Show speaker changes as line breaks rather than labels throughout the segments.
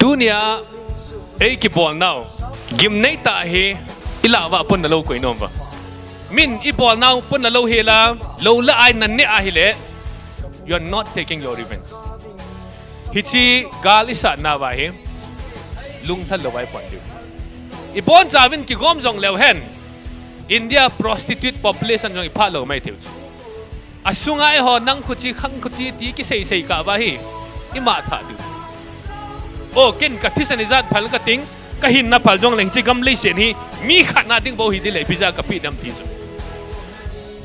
Dunia ki bol now gim nei ta he ilawa pon na lo ko inom ba min I bol now pon na lo he la lo la ai nan ne a hi le you are not taking your revenge hichi galisa na ba he lung thal lo bai pon diu I bon zawin ki gom jong lew hen India prostitute population jong ipha lo mai theu asunga e ho nang khuchi khang khuchi ti ki sei sei ka ba hi ima tha du o ken ka thisanizat phal ka ting ka hin na phal jong leng chi gam le sen hi mi khana ding bo hi di le pizza ka pi dam ti chu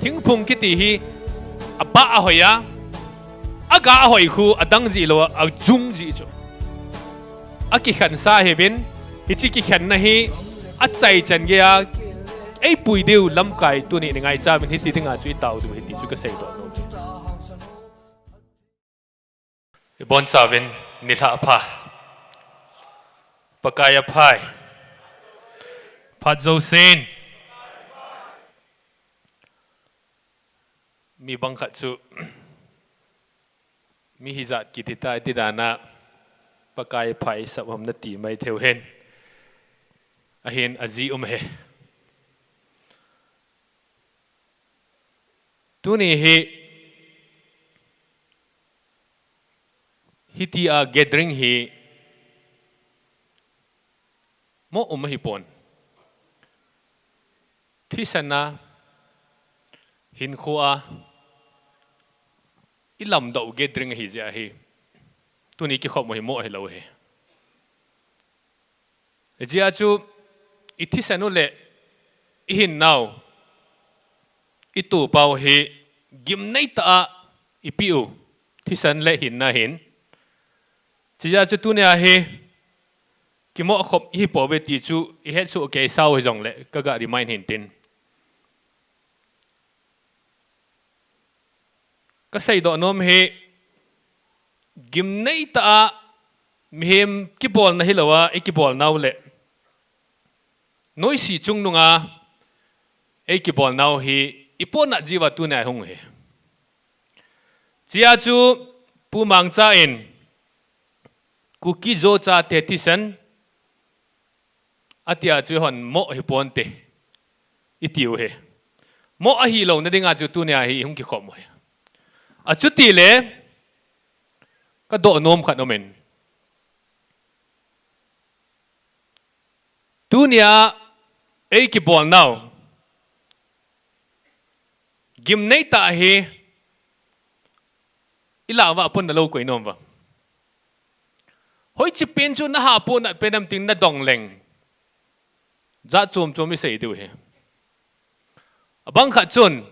thing phung ki ti hi aba a hoya aga a hoi khu adang ji lo a jung ji chu a ki khan sa he bin hi chi ki khan na hi a chai chan ge a ei pui deu lam kai tu ni ngai cha bin hi ti tinga chu tau du hi ti chu ka sei do no bon savin ni tha pha pakaya phai phat zo sen mi bang khat chu mi hizat ki ti ta ti dana pakaya phai sabam na ti mai theu hen a hen aji he tu ni he hiti a gathering he mo hi pon thisana hin khua ilam do gathering hi ja hi tuni ki khom mo hi lo he jia chu ithisanu le hin now itu pau he gim nei ta ipiu thisan le hin na hin jia chu tu ne a he ki mo khop hi po ve ti chu I het su ke sau hi jong le ka ga remind hin tin ka sei do nom he gim nei ta mhem ki bol na hilowa e ki bol naw le noi si chung nunga e ki bol naw hi ipon na jiwa tu na hung he chia chu pu mang cha in KUKI-ZOs cha te tisan atia chu hon mo hi pon te itiu he mo a hi lo na dinga chu tu nya hi hung ki khom he a chu ti le ka do nom khat omen tu nya e ki bol now gim nei ta he ilawa pon na lo ko inom ba hoi chi pen chu na ha po na penam ting na dong leng za chom chom I sei du he abang kha chun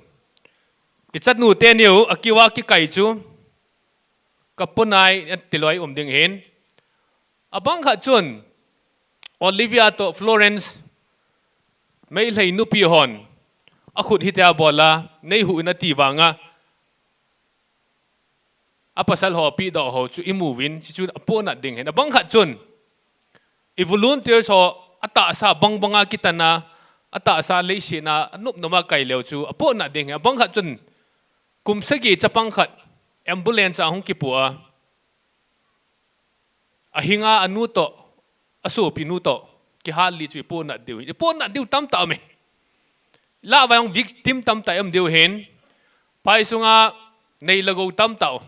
I chat nu te niu akiwa ki kai chu kapunai tiloi ding hen abang kha chun Olivia to Florence mai lei nu pi hon a khut hi ta bola nei hu na ti wanga apasal ho pi do ho chu imovin chi chu apona ding hen abang khat chun I volunteers ho ata sa bang banga kitana ata sa leishi na anup noma kai leu chu apona ding abang khat chun kum sagi chapang khat ambulance a hong ki pua a hinga anu to asu pi nu to ki hal li chu pona diu tam ta me la wang victim tam ta am diu hen pai sunga nei lago tam tao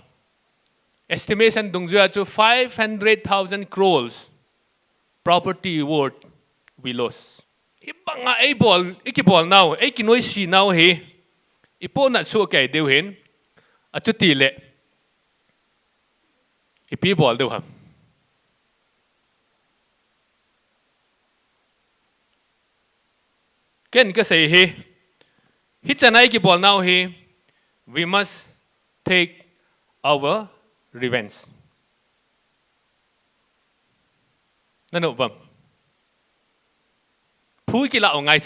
estimation dung jua chu 500,000 crores property worth we lost ibanga ei bol iki bol now ei ki noi si now he ipona chu kai deu hen achu ti le ipi bol deu ha ken ka sei he hi chanai ki bol now he we must take our revenge nanu bam phui ki la ongai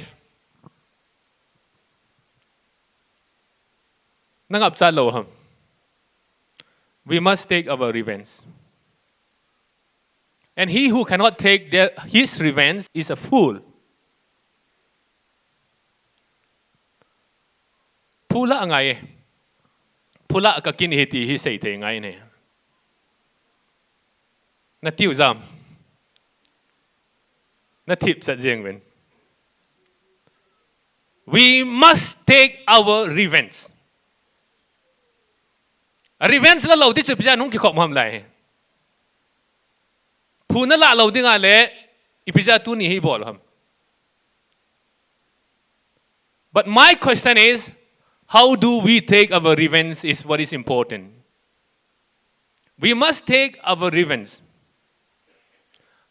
nangap cha lo ham we must take our revenge and he who cannot take his revenge is a fool phula angai phula ka kin hi ti hi sei te ngai ne na tiu zam na tip sa jeng wen. We must take our revenge. Revenge la lo di chu pija nung ki khom ham lai. Phuna la lo di nga le ipija tu ni hi bol ham. But my question is, how do we take our revenge is what is important. We must take our revenge.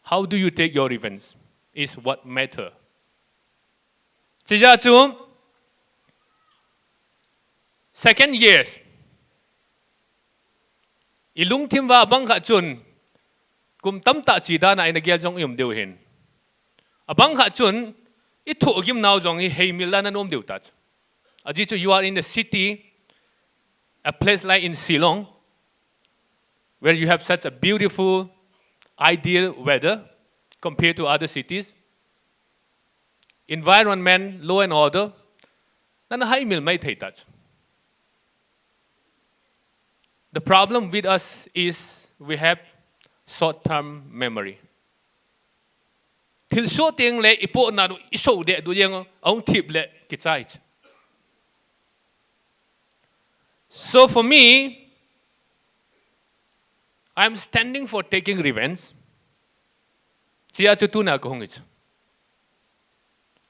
How do you take your revenge is what matter. Chija chu second years. Ilung timwa abang kha chun kum tam ta chi da na ina gyal jong yum deu hin. Abang kha chun I thu gim now jong I hei mil na nom deu ta. Aji chu you are in the city, a place like in Shillong, where you have such a beautiful, ideal weather compared to other cities. Environment, law and order, nan high mil mai thei ta. The problem with us is we have short-term memory. Til so ting le ipo na iso de du yang ong tip le kichai. So for me, I'm standing for taking revenge. Chia chu tu na ko hongich.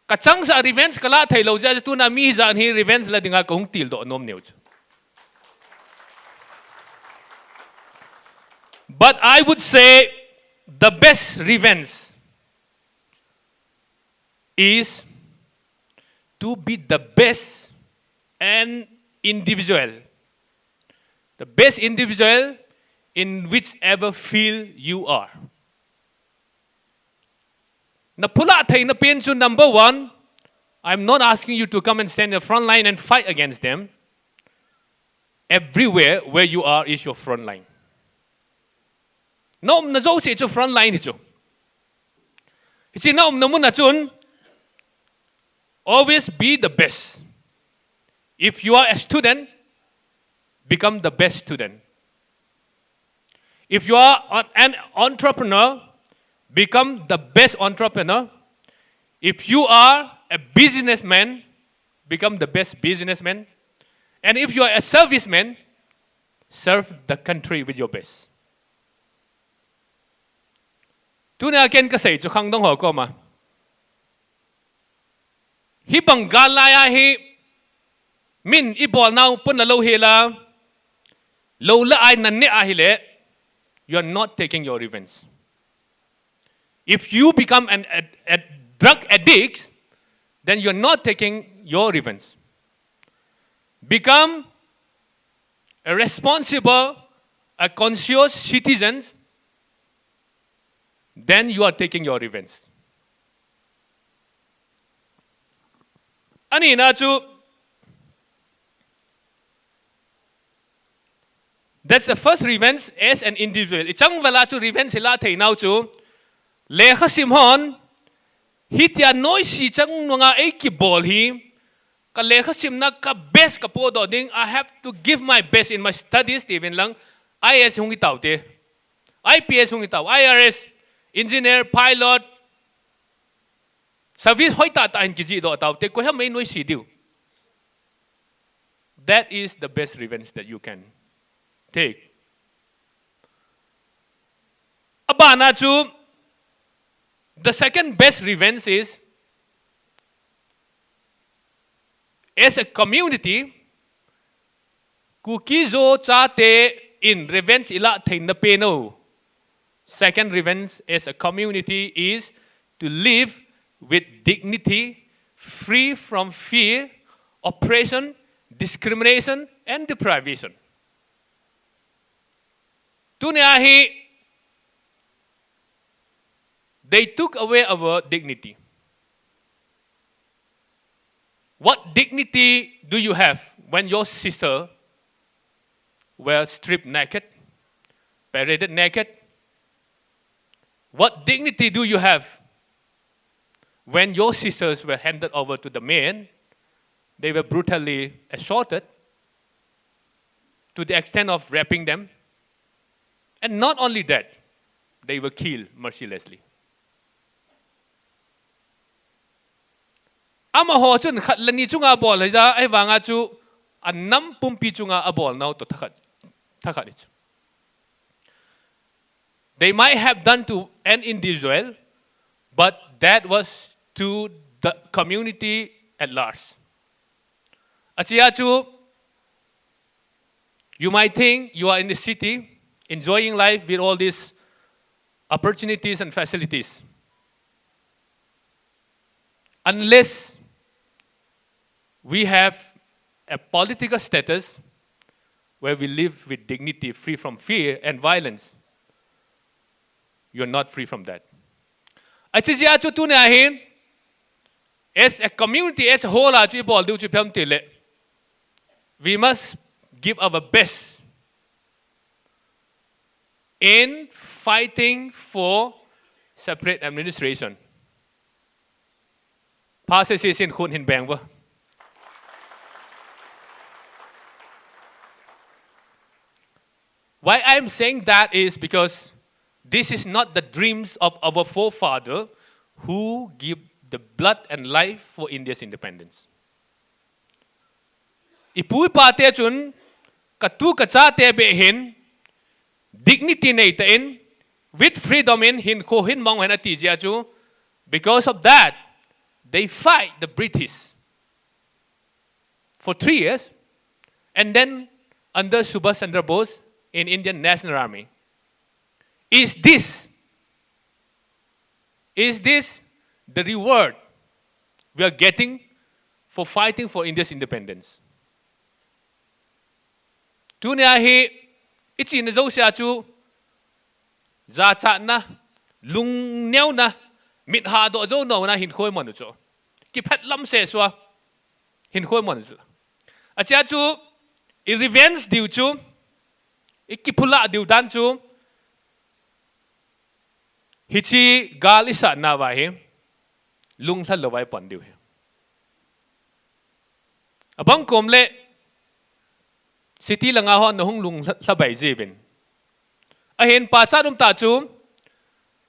Kachang sa revenge kala thai lo ja tu na mi jan hi revenge la dinga ko hong til do nom neu. But I would say the best revenge is to be the best and individual. The best individual in whichever field you are. Na pula thai na pen chu number one, I'm not asking you to come and stand in the front line and fight against them. Everywhere where you are is your front line. Nom na zo se chu front line hi chu. Hi nom na mun na chun always be the best. If you are a student, become the best student. If you are an entrepreneur, become the best entrepreneur. If you are a businessman, become the best businessman. And if you are a serviceman, serve the country with your best. Tu na ken ka sei chu khang dong ho ko ma. Hi Meghalaya hi min I bol now pun la lo hela lo la ai nan ne a hi le, you are not taking your revenge. If you become a drug addict, then you are not taking your revenge. Become a responsible, a conscious citizen, then you are taking your revenge. Ani na chu, that's the first revenge as an individual. Ichang wala chu revenge sila thei now chu, le khasim hon, hitia noisy chang nga ay kibol hi, ka le khasim na ka best ka po do ding, I have to give my best in my studies, even lang, IS hong itaw te, IPS hong itaw, IRS, engineer, pilot, service hoy tatain kiji do taw te ko ha may noisy diu. That is the best revenge that you can take. Abana chu, the second best revenge is, as a community, KUKI-ZO cha te in revenge ila thein na peno. Second revenge as a community is to live with dignity, free from fear, oppression, discrimination, and deprivation. Tuniahi, they took away our dignity. What dignity do you have when your sister were stripped naked, paraded naked? What dignity do you have when your sisters were handed over to the men? They were brutally assaulted to the extent of raping them. And not only that, they were killed mercilessly. ama ho chun khat lani chunga bol ja ai wanga chu annam pumpi chunga a bol now to thakhat it. They might have done to an individual, but that was to the community at large. Achia chu, you might think you are in the city enjoying life with all these opportunities and facilities. Unless we have a political status where we live with dignity, free from fear and violence, you're not free from that. Achia chu tu ne ahin, as a community as a whole, we must give our best in fighting for separate administration. Pastor says in Khun Hin Bang. Why I'm saying that is because this is not the dreams of our forefather who give the blood and life for India's independence. Ipui pate chun katu kacha te be hin dignity nei ta in with freedom in hin ko hin mong hen ati jia chu. Because of that, they fight the British for 3 years, and then under Subhash Chandra Bose in Indian National Army. Is this the reward we are getting for fighting for India's independence? Tunia hi ichi na zo sia chu za cha na lung neu na mit ha do zo no na hin khoi mon chu ki phat lam se swa hin khoi mon chu acha chu I revenge diu chu ikipula diu dan chu hichi gal isa na wa he lung thal lo wai pon diu he abang kom le city langa ho na hung lung sa bai ji bin a hen pa cha dum ta chu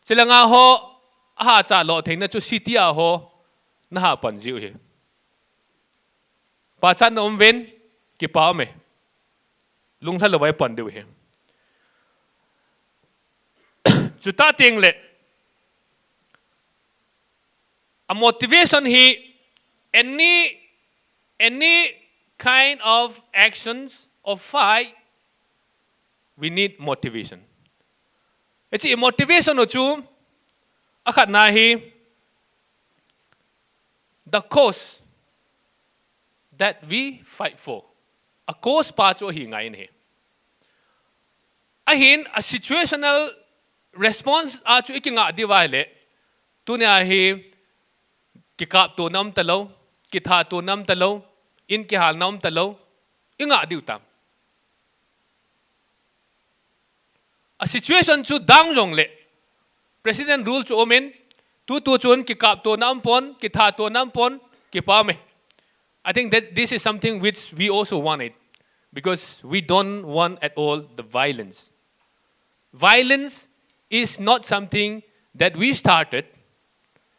chilanga ho ha cha lo thein na chu city a ho na ha pon jiu he pa cha nom ven ki pa me lung thal lo wai pon diu he chu ta ting le a motivation he any kind of actions or fight, we need motivation. It's a motivation or two. Akat nahi the cause that we fight for. A cause part o hi ngayon he. Ahin a situational response achu ikinga diwale tu ne ahi kikap to nam talo kitha to nam talo in ki hal nam talo inga diu tam a situation chu dang jong le president rule chu omen tu chun kikap to nam pon kitha to nam pon ki pa me. I think that this is something which we also wanted because we don't want at all the violence. Violence is not something that we started.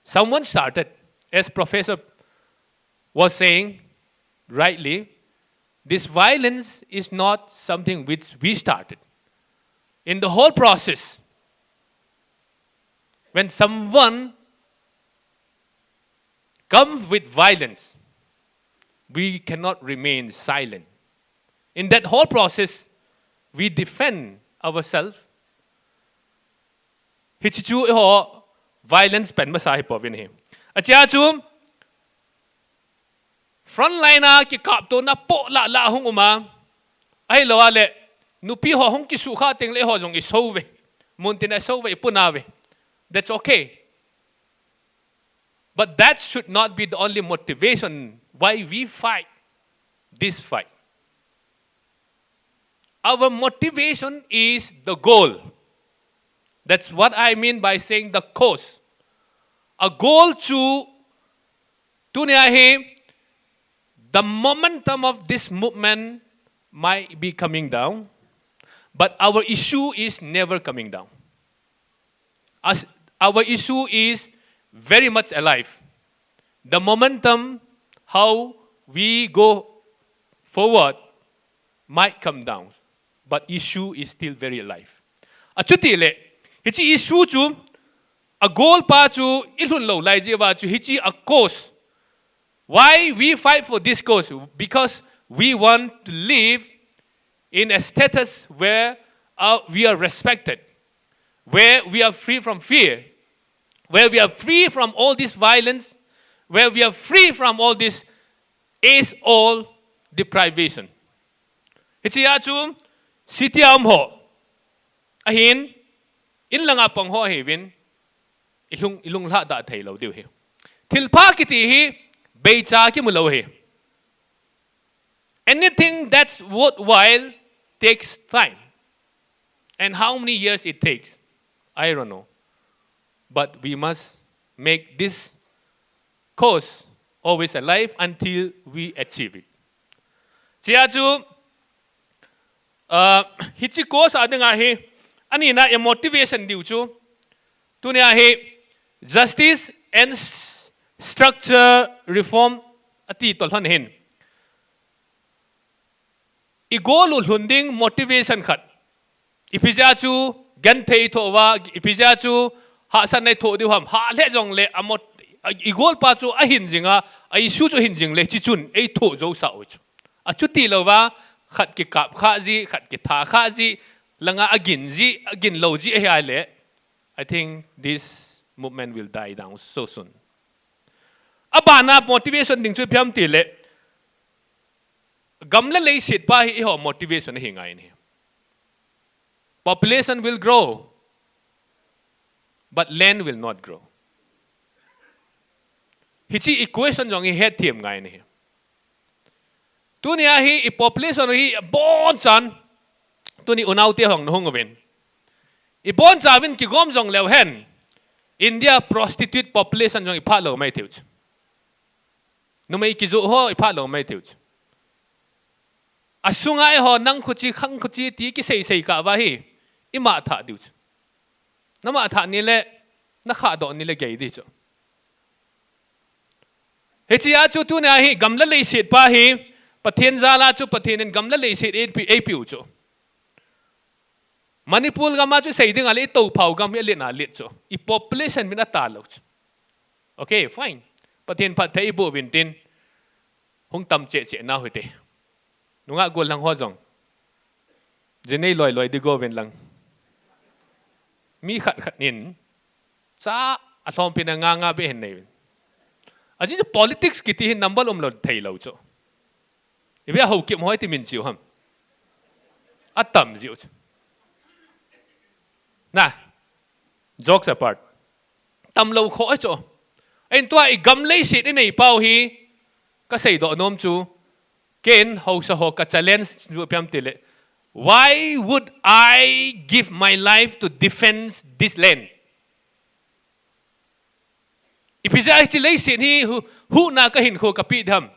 Someone started, as Professor was saying rightly. This violence is not something which we started. In the whole process, when someone comes with violence, we cannot remain silent. In that whole process, we defend ourselves. Hichichu ho violence pen masai povin he. Achia chu frontliner ki kap to na po la hung uma ai lo ale nupi ho hong ki su kha teng le ho jong I sove muntina sove punave. That's okay. But that should not be the only motivation why we fight this fight. Our motivation is the goal. That's what I mean by saying the cause. A goal to the momentum of this movement might be coming down, but our issue is never coming down. Our issue is very much alive. the momentum, how we go forward might come down, but issue is still very alive. A chuti le, hichi issue chu, a goal pa chu, ilun lo lai jewa chu, hichi a cause. Why we fight for this cause? Because we want to live in a status where we are respected, where we are free from fear, where we are free from all this violence, where we are free from all this all deprivation. Hichi ya chu sitiam ho ahin in langa pang ho hevin ilung la da thei lo diu he thilpa kiti hi beicha ki mulo he. Anything that's worthwhile takes time. And how many years it takes, I don't know. But we must make this cause always alive until we achieve it. Chia chu hichi cause adanga he ani na motivation diu chu tunia he justice and structure reform ati tolhan hin. Igol hunding motivation khat. Ipija chu gan thei tho wa ipija chu ha san nei tho diu ham ha le jong le amot igol pa chu a hin jinga ai su chu hin jing le chi chun ei tho zo sa o chu a chu ti lo wa khat ki kap kha ji khat ki tha kha ji langa agin lo ji ai ai le. I think this movement will die down so soon. Abana motivation ding chu phiam ti le gamla lei sit pa hi ho motivation hi ngai ni. Population will grow, but land will not grow. Hichi equation jong hi het thiam ngai ni. Tunia hi population hi bon chan tuni unau te hong hong wen. I bon chan ki gom jong lew hen. India prostitute population jong i pha lo mai thiu. No mai ki zo ho i pha lo mai thiu. Asungai ho nang khuchi khang khuchi ti ki sei ka wa hi ima tha diu. Nama tha ni le na kha do ni le gei di chu. Hechia chu tu na hi gamla le sit pa hi pathen zala chu pathen gamla le sit AP chu. Manipur gama chu sei ding ale to phau gam le na le chu. I population min ata lo chu. Okay, fine. Pathen phat thai bo win tin hung tam che na hoite. Nunga gol lang ho jong. Jenei loi di go wen lang. Mi khat nin cha athom pin nga be hen nei. Aji politics kiti hin number lo thei lo chu. Ibe ho kim hoi ti min chiu ham. Atam jiu. Na. Jokes apart. Tam lo kho chu. Ein tua I gam lei sit nei pau hi ka sei do nom chu. Ken ho sa ho ka challenge ju piam tile. Why would I give my life to defend this land? If it's actually he who na kahin ko kapit ham.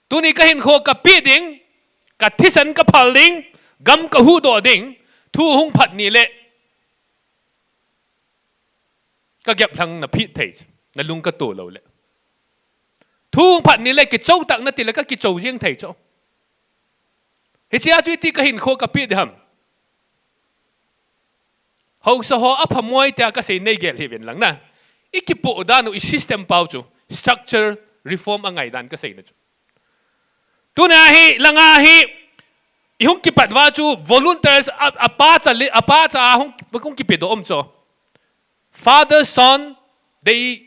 Tuni kahin ko kapiting, katisan kapaling, gam kahu do ding, tu hung pat ni le. Kagyap lang na pit thai, na lung ka to lo le. Tu hung pat ni le ki chow tak na tila ka ki chow jing thai chow. Hichia chu ti kahin ko kapit ham. Ho sa ho ap hamoy ta ka sei nei gel hiven lang na. Ikipo da no I system pau chu structure reform angai dan ka sei na chu. Tu na hi langa hi ihung kipat wa chu volunteers apa cha hung kung kipido om cho. Father son they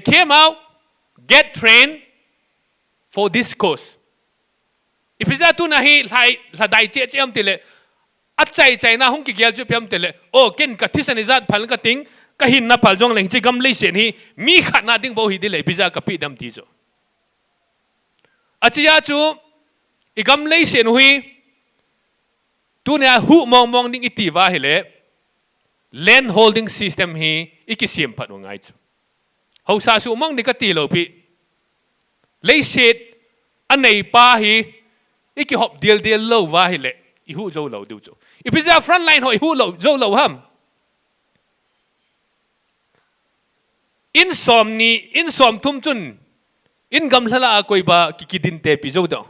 came out get trained for this cause. If it's tu na hi la dai che am tile at chai na hung ki gel ju piam tele o ken ka thisan izat phal ka ting ka hin na phal jong leng chi gam lei sen hi mi khat na ding bo hi dile biza ka pi dam ti zo achia chu I gam lei sen hui tu na hu mong ding iti wa hele land holding system hi ikisiam phat ngai chu ho sa su mong ni ka ti lo pi lei set anei pa hi iki hop deal lo wa hi le I hu zo lo du zo if is a front line ho I hu lo zo lo ham in som ni in som thum chun in gam hla koi ba kikidin te pizo do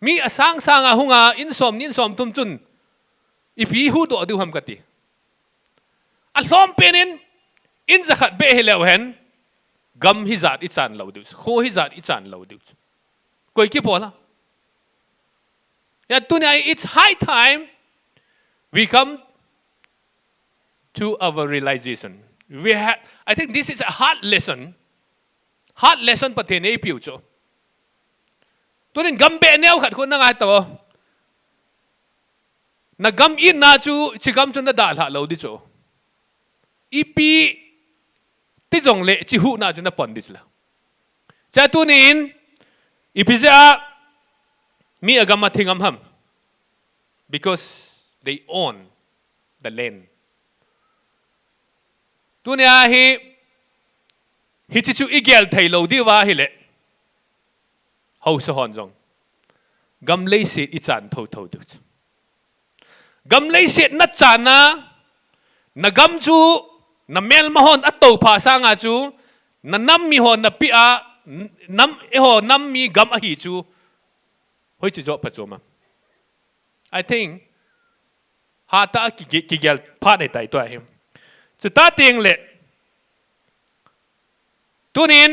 mi asang sanga hunga in som tum chun ipi hu do du ham kati a hlom penin in zakhat be heleu hen gam hi zat I chan lo du kho hi zat I chan lo du koi ki pola ya tunya it's high time we come to our realization I think this is a hard lesson patin e piu cho tunin gam be neu khat ko na nga to na gam in na chu chigam chu na da la lo di cho ipi ti jong le chi hu na chu na pon di chla cha tunin ipisa mi agam ma thingam ham because they own the land tunia hi chi chu igel thai lo di wa hi le hau sa hon jong gam lei se I chan tho du gam lei se na chan na gam chu na mel ma hon ato pha sa nga chu na nam mi hon na pi a nam mi gam a hi chu hoi chi jo pa chu ma I think ha ta ki gel pha nei tai to him chu ta ting le tunin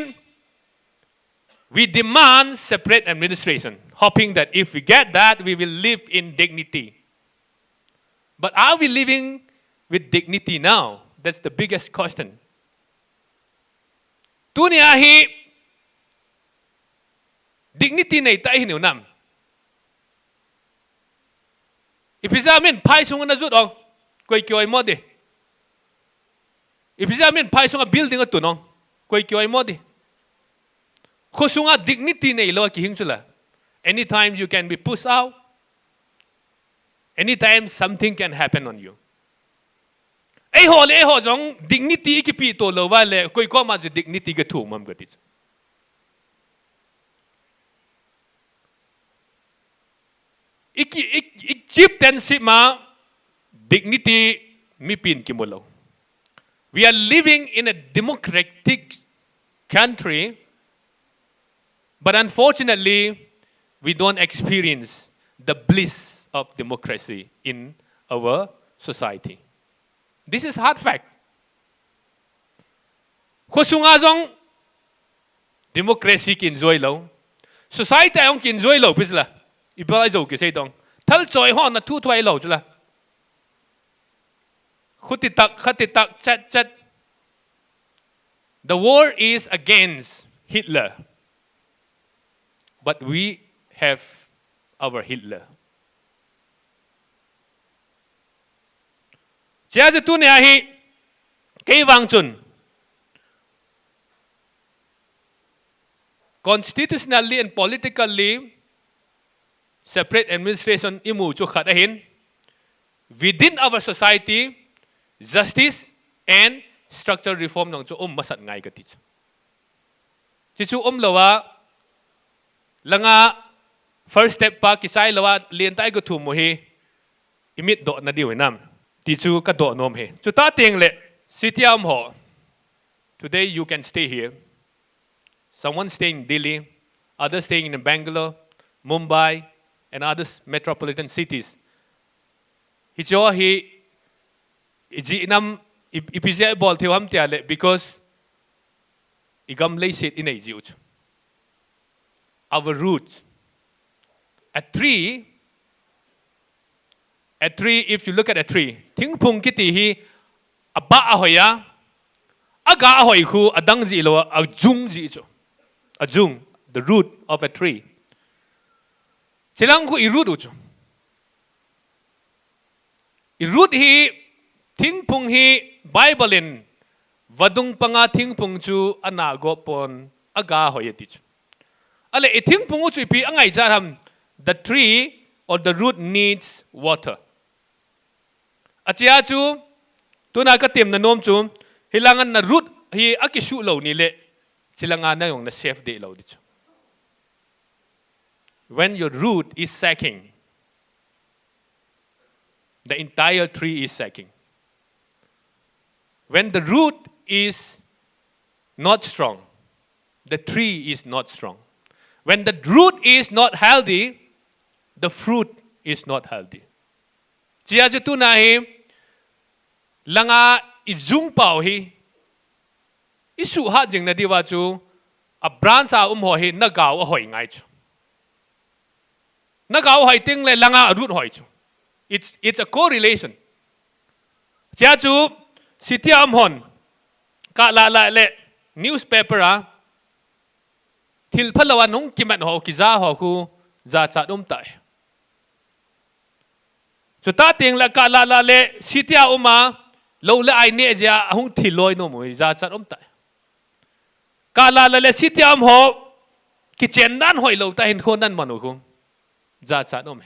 we demand separate administration, hoping that if we get that, we will live in dignity. But are we living with dignity now? That's the biggest question. Tunia hi dignity nei ta hi nam. If examine pai sung na zut ong koi kyoi mo de. If examine pai sung a building a tunong koi kyoi mo de. Khosunga dignity nei lo ki hingchula. Anytime you can be pushed out. Anytime something can happen on you. Ei ho jong dignity ki pi to lo wa le koi ko ma dignity ga thu mam ga ti. Ik chieftainship ma dignity mi pin ki mo lo. We are living in a democratic country. But unfortunately, we don't experience the bliss of democracy in our society. This is hard fact. Khosunga jong democracy kin enjoy lo. Society ang kin enjoy lo pisla. Iba jo ki sei dong. Thal choi hon na thu thwai lo chula. Khati tak chat. The war is against Hitler. But we have our Hitler. Chia tu ne hi kei wang chun. Constitutionally and politically, separate administration imu chu khat ahin. Within our society, justice and structural reform nang chu masat ngai ka ti chu. Chi chu lawa langa first step pa kisai lawa lien tai ko thu mo hi imit do na diw nam ti chu ka do nom he chu ta teng le sitiam ho today you can stay here, someone staying in Delhi, others staying in Bangalore, Mumbai and other metropolitan cities hi cho hi ji nam ipizia bol thewam tia le because igam lei sit in ai jiu. Our roots. A tree, if you look at a tree, ting pung kiti hi aba ahoya, aga ahoy ku adang ji lo ajung ji cho. Ajung, the root of a tree. Silang ku root ucho. Root hi ting pung hi Bible in vadung panga ting pung chu anago pon aga ahoy ti chu. Ale iting pungu chu pi angai jaram the tree or the root needs water. Achia chu tuna ka tim na nom chu hilangan na root hi akishu lo ni le silanga na yong na chef de lo di chu. When your root is sacking, the entire tree is sacking. When the root is not strong, the tree is not strong. When the root is not healthy, the fruit is not healthy. Chia chu tu na hi langa izung pau hi isu ha jing na diwa chu a branch a ho hi na gaw a hoi ngai chu. Na gaw hoi ting le langa root hoi chu. It's a correlation. Chia chu sitia hon ka la le newspaper a thil phalawan hung kimat ho kiza ho khu za cha tai. Chu ta ting la ka la le sitia uma lo le ai ne ja hung thiloi no moi za cha tai. Ka la le sitia ho ki chen dan hoi lo ta hin khon nan manu khu za cha me.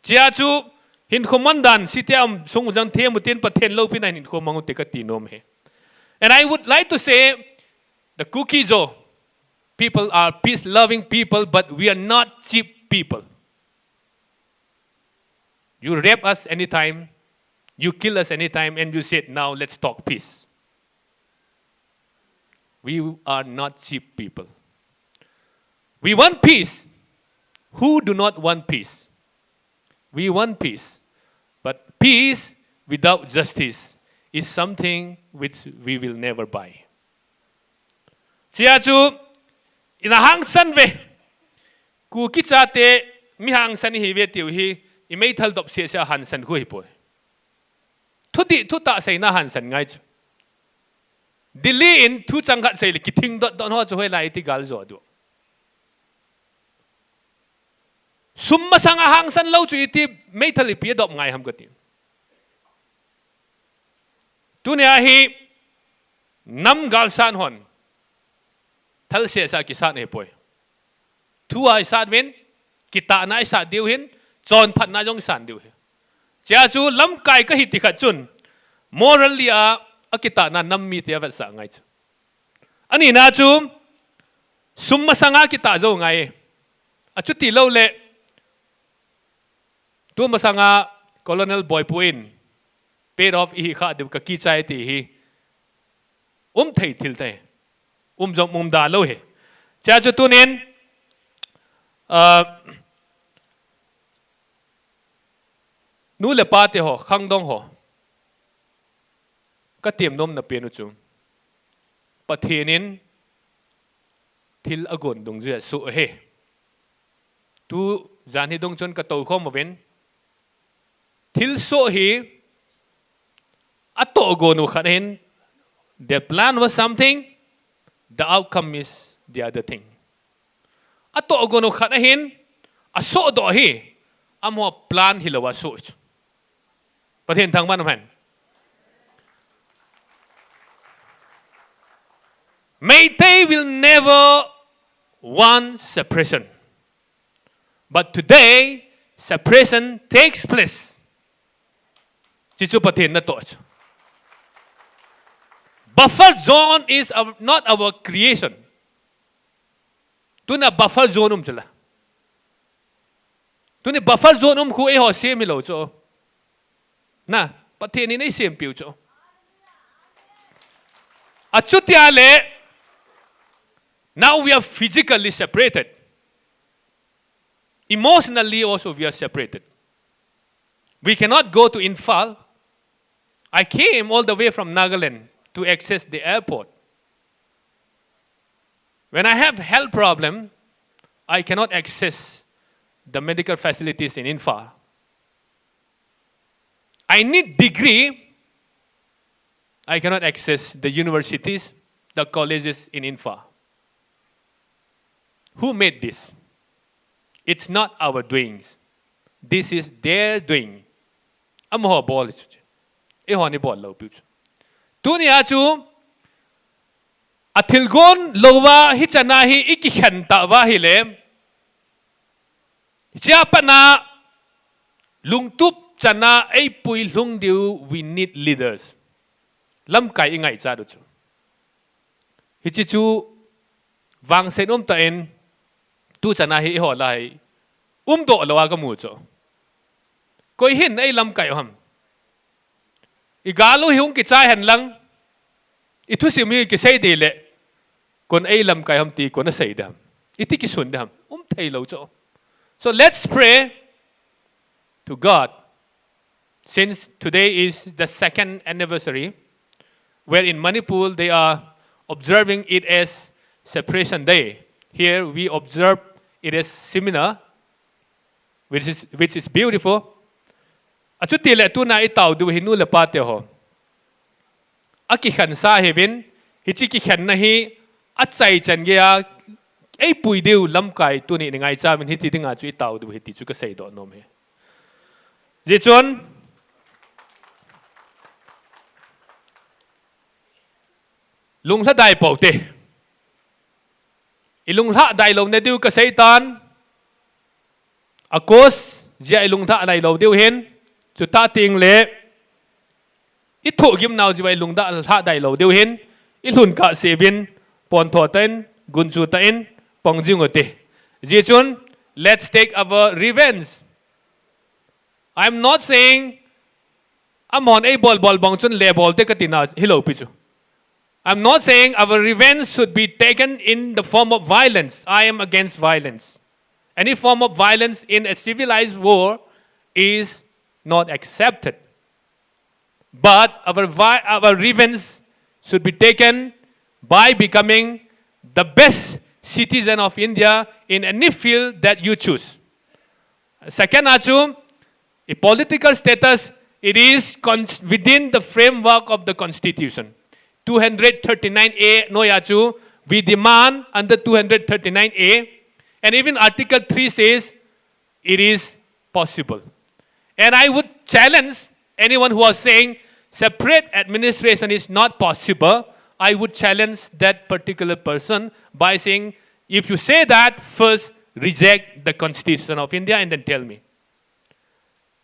Chia chu hin khomandan sitia sung jang the mutin pathen lo pin hin khomangu te ka ti nom he. And I would like to say the KUKI-ZO people are peace-loving people, but we are not cheap people. You rape us anytime, you kill us anytime, and you said, now let's talk peace. We are not cheap people. We want peace. Who do not want peace? We want peace. But peace without justice is something which we will never buy. Chia chu ina hang san ve ku ki cha te mi hang san hi ve tiu hi I mei thal dop se sa han san hui poi. Thu ta sei na han san ngai chu. Delhi in thu chang khat sei le ki thing dot don ho chu hoi lai ti gal zo du. Summa sang a hang san lo chu iti mei thal pi dop ngai ham ka ti. Dunia hi nam gal san hon thal se sa ki san he poi thu ai san win kita na sa diu hin chon phat na jong san diu he cha chu lam kai ka hi ti kha chun morally a kita na nam mi te va sa ngai chu ani na chu summa sanga kita zo ngai a chu ti lo le tu ma sanga colonel boy puin paid off hi kha de ka ki chai ti hi thei thil te jom da lo he cha chu tunin nu le pa te ho khang dong ho ka tiam nom na pe nu chu pathenin thil agon dong je su he tu jan hi dong chon ka to khom ven thil so hi ato gonu khanin their plan was something, the outcome is the other thing. Ato gonu khanin aso do hi amo plan hilawa so pathen thang man man Meitei will never want separation, but today separation takes place. Chichu pathen na to. Buffer zone is not our creation. Tuna buffer zone chala. Tuni buffer zone khu e ho se mi lo cho. Na pathe ni nei sem piu cho. Achutia le now we are physically separated. Emotionally also we are separated. We cannot go to Infal. I came all the way from Nagaland to access the airport. When I have health problem, I cannot access the medical facilities in Infa. I need degree. I cannot access the universities, the colleges in Infa. Who made this? It's not our doings. This is their doing. Amho bol chu. E ho ni bol lo pu. Tunia chu athilgon lowa hi chana hi iki khanta wa hi le japana lungtup chana ei pui lung diu we need leaders lam kai ngai cha du chu hi chi chu wang sen ta en tu chana hi ho lai do lawa ka mu chu koi hin ei lam kai ham igalo hiung ki chai han lang itu simi ki sei de le kon ei lam kai ham ti kon a sei dam iti ki sun dam thei lo cho. So let's pray to God, since today is the second anniversary where in Manipur they are observing it as separation day. Here we observe it as seminar, which is beautiful. Achuti le tu na itaw du hinu le pate ho. Aki khan sa hevin hichi ki khan na hi achai chan gya ei pui deu lam kai tu ni ngai cha min hiti dinga chu itaw du hiti chu ka sei do nom he. Je chon lung sa dai po te ilung tha dai lo ne diu ka sei tan akos ja ilung tha dai lo diu hen chu ta ting le i tho gim naw ji bai lung da tha dai lo diu hen i lun ka se bin pon tho ten gun chu ta in pong jing ote ji chun let's take our revenge. I'm not saying I'm on a ball bong chun le ball te katina hilo pichu. I'm not saying our revenge should be taken in the form of violence. I am against violence. Any form of violence in a civilized war is not accepted. But our revenge should be taken by becoming the best citizen of India in any field that you choose. Second, achu, a political status, it is within the framework of the Constitution. 239A, no yachu, we demand under 239A, and even Article 3 says it is possible. And I would challenge anyone who was saying separate administration is not possible. I would challenge that particular person by saying, if you say that, first reject the Constitution of India and then tell me.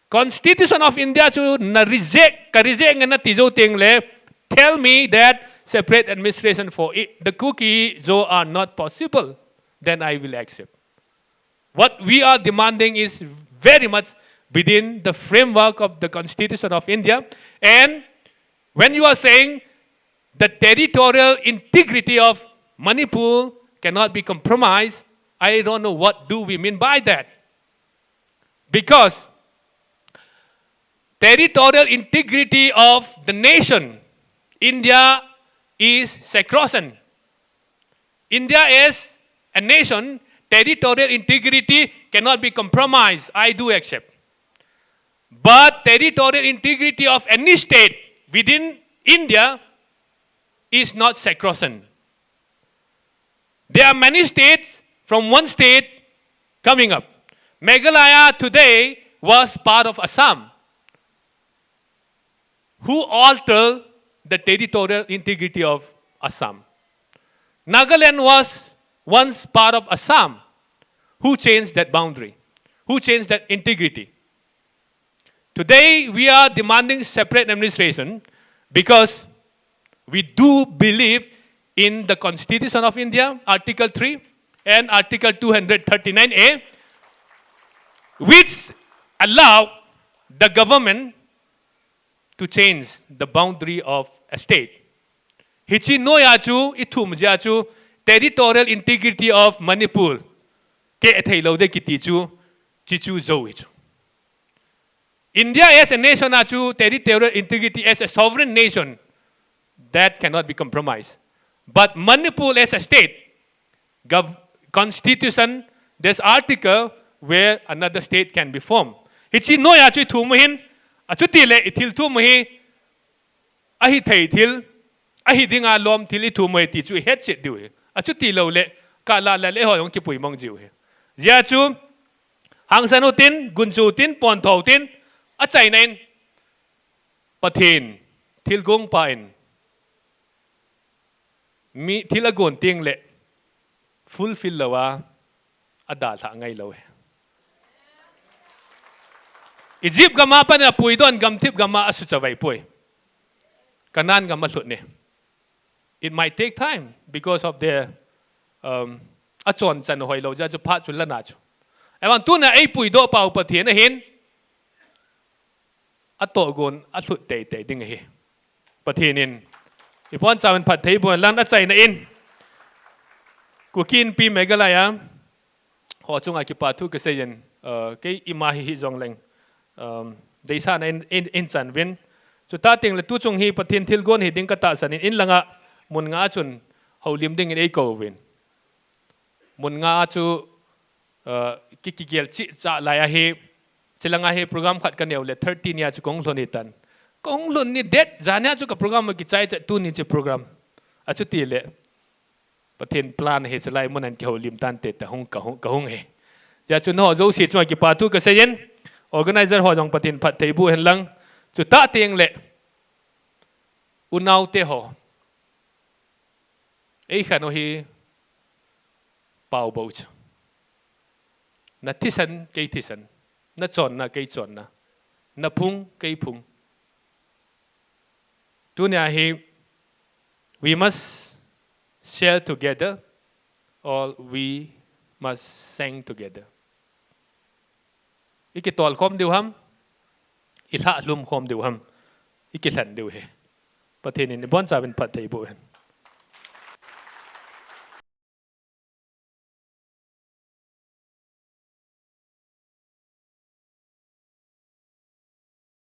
Constitution of India chu na reject nga tijo ting le. Tell me that separate administration for the KUKI-ZOs are not possible. Then I will accept. What we are demanding is very much within the framework of the Constitution of India. And when you are saying the territorial integrity of Manipur cannot be compromised, I don't know what do we mean by that. Because territorial integrity of the nation, India, is sacrosanct. India is a nation, territorial integrity cannot be compromised. I do accept. But territorial integrity of any state within India is not sacrosanct. There are many states from one state coming up. Meghalaya today was part of Assam. Who altered the territorial integrity of Assam? Nagaland was once part of Assam. Who changed that boundary? Who changed that integrity? Today, we are demanding separate administration because we do believe in the Constitution of India, Article 3 and Article 239A, which allow the government to change the boundary of a state. Hichi no yachu itum jachu territorial integrity of Manipur ke ethailo de kitichu chichu zoichu. India as a nation achu territorial integrity as a sovereign nation that cannot be compromised. But Manipur as a state, constitution, there's article where another state can be formed. Hichi no yachu itumuhin achuti le itil tumuhi ahi thei til ahi dinga lom til itumoi ti chu het chit diu achuti lo le ka la le ho yong ki pui mong jiu he ya chu hang sanu tin gun chu tin pon thau tin a chai nain pathin til gong pain mi til agon ting le fulfill lawa ada tha ngai lo he Egypt gama pa na pui don gam tip gama asu chawai pui kanan gama lut ne. It might take time because of their achon chan hoi lo ja chu pha chu la na chu ai wan tu na ai pui do pau pathian a hin ato gon a lut te te ding he ประเทศนินอีพอนจามันผัดไทยบัวลังนัดใจนะอินกูกินปีเมกะลายะหอจงอากิปาทุกเกษยนcái ima hi zong leng dei sa na in san win chu ta ting le tu chung hi pathin thil gon hi ding ka ta san in langa mun nga chun holim ding in ei ko win mun nga chu ki gel chi cha la ya hi chilanga hi program khat kan le 13 ya chu kong lon ni tan kong lon ni det zania chu ka program ki chai cha tu ni chi program a chu ti le pathin plan he chlai mun an ki holim tan te ta hong ka hong he giờ chúng họ dấu xịt ngoài cái bà tu cái xây dựng organizer họ dòng patin phát thấy bu hình lăng chú ta tiếng lệ unau te họ ấy khả năng hi bảo bầu chứ na thisan cây thisan na chọn na cây chọn na phung cây phung tu nhà hi we must share together or we must sing together iki tol khom diu ham ilha lum khom diu ham iki hlan diu he pathin in bon sa ben pat thei bu hen